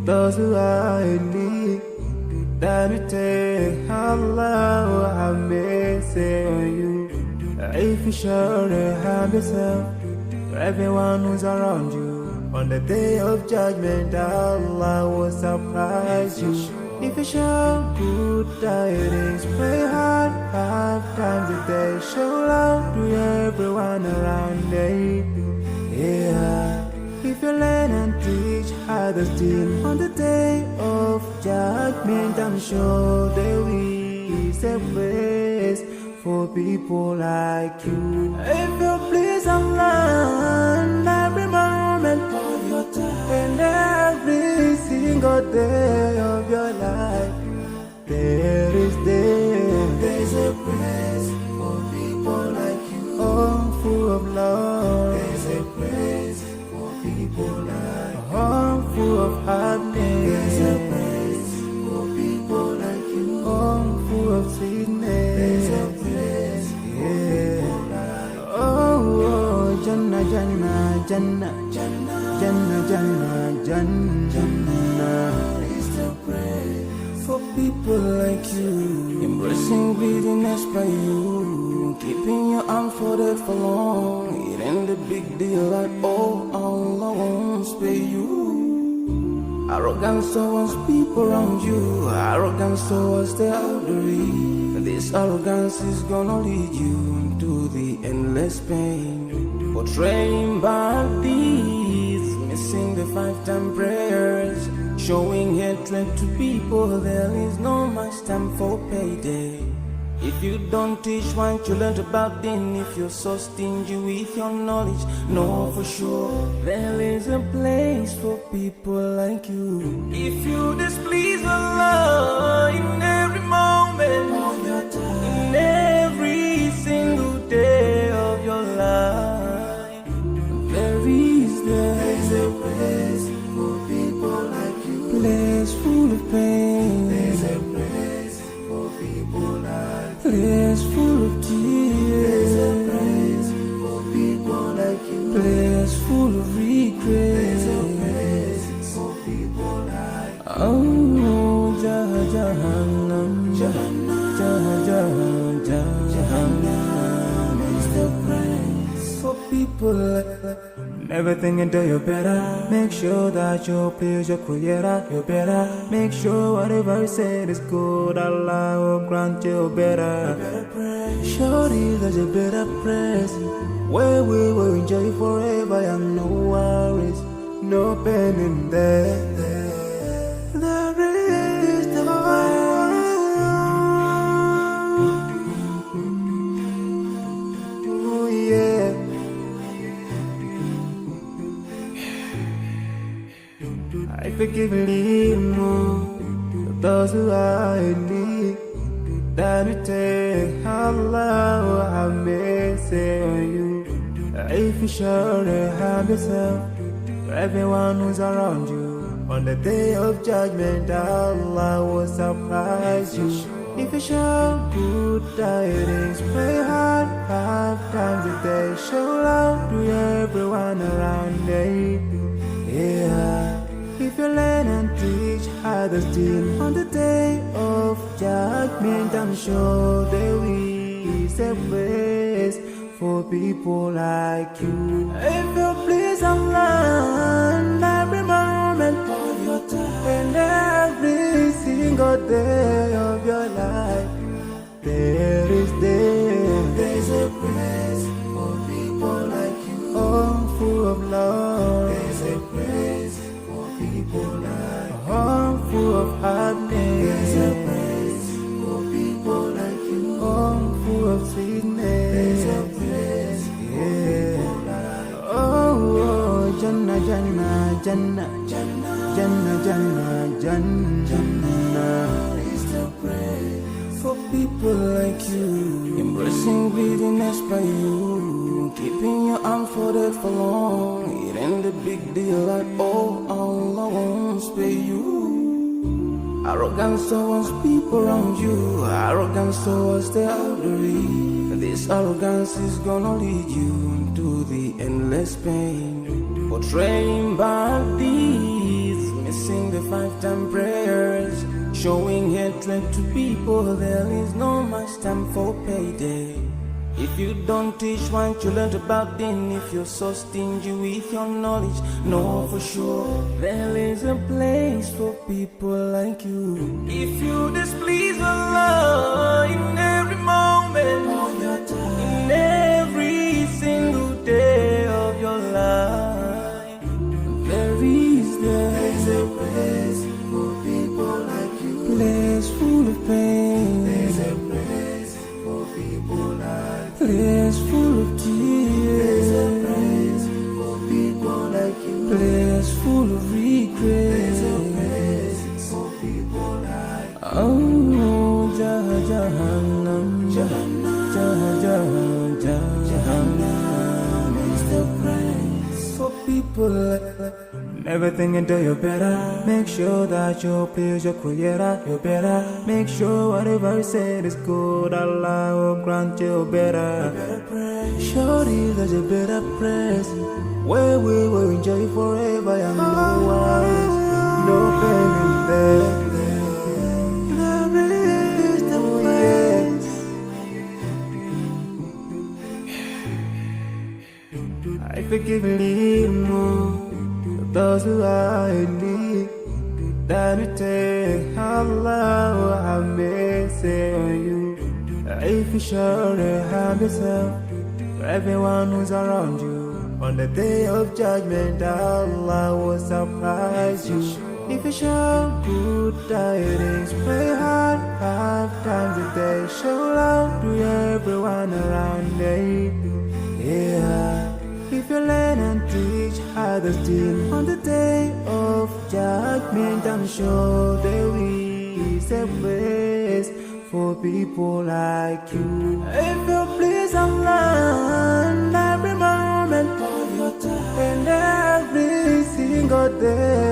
those who are in need. That we take Allah have mercy on you. If you show the have yourself to everyone who's around you. On the day of judgment, Allah will surprise you. If you show good tidings, pray hard 5 times a day. Show love to everyone around you. Yeah. If you learn and teach others still on the day of judgment, I'm sure there is a place for people like you. If you please Allah every moment of your time and every single day of your life, there's a place for people like you. Oh, full of love. There's a place for people like you. Oh, full of happiness. There's a place for people like you. Oh, full of sweetness. There's a place for people like you. Oh, Jannah, Jannah, Jannah, Jannah, Jannah, Jannah, Jannah is the place for people like you. Embracing greediness by you, keeping your arms folded for long. It ain't a big deal at all. Allah won't spare you. Arrogance towards people around you, arrogance towards the elderly. This arrogance is gonna lead you to the endless pain. Portraying bad deeds, missing the 5-time prayers, showing hatred to people. There is no much time for payday. If you don't teach what you learned about din, if you're so stingy with your knowledge, know for sure there is a place for people like you. If you displease Allah in every moment of your time, in every single day of your life, there's a place for people like you. Place full of pain. There's a place for people like you. Place full of tears. There's a place for people like you. Place full of regret. There's a place for people like you. Oh, Jahannam, Jahannam, Jahannam is the place for people like you. Never think until you're better. Make sure that you please your creator. You're better. Make sure whatever you said is good. Allah will grant you better. Surely there's a better place where we will enjoy forever and no worries, no pain in there. There is the oh yeah. I forgive and leave more those who are in need. That we take Allah have mercy on you. If you show the have yourself to everyone who's around you. On the day of judgment, Allah will surprise you. If you show good tidings, pray hard 5 times a day. Show love to everyone around you. Yeah. If you learn and teach others still on the day of judgment, I'm sure there is a place for people like you. If you please Allah every moment of your time and every single day of your life, there's a place for people like you. Oh, full of love. There's a place people like you. Oh, full of happiness. There's a place for people like you. Oh, full of sweetness. There's a place for people like you. Oh, Jannah, Jannah, Jannah, Jannah, Jannah, Jannah, Jannah is the place for people like you. Embracing greediness by you, keeping your arms folded for long. It ain't a big deal at all. Allah won't spare you. Arrogance towards people around you, arrogance towards the elderly. This arrogance is gonna lead you to the endless pain. Portraying bad deeds, missing the 5-time prayers, showing hatred to people. There is no much time for payday. If you don't teach what you learned about then, if you're so stingy with your knowledge, know for sure there is a place for people like you. If you displease Allah in every moment of your time, in every single day of your life, there is a place for people like you. Place full of pain. There's a place for people like you. Place full of tears. There's a place for people like you. Place full of regret. There's a place for people like you. Oh, Jahannam, Jahannam, Jahannam is the place for people like. Never think until you're better. Make sure that you please your creator. You're better. Make sure whatever you said is good. Allah will grant you better. Surely there's a better place where we will enjoy forever and no worries, no pain in there. There is the place. I forgive you. Those who are in need, that you take Allah have mercy on you. If you surely have yourself, everyone who's around you, on the day of judgment, Allah will surprise you. If you show good tidings, pray hard 5 times a day. Show love to everyone around you. Yeah. If you learn and teach others still, on the day of judgment, I'm sure there is a place for people like you. If you please Allah every moment of your time and every single day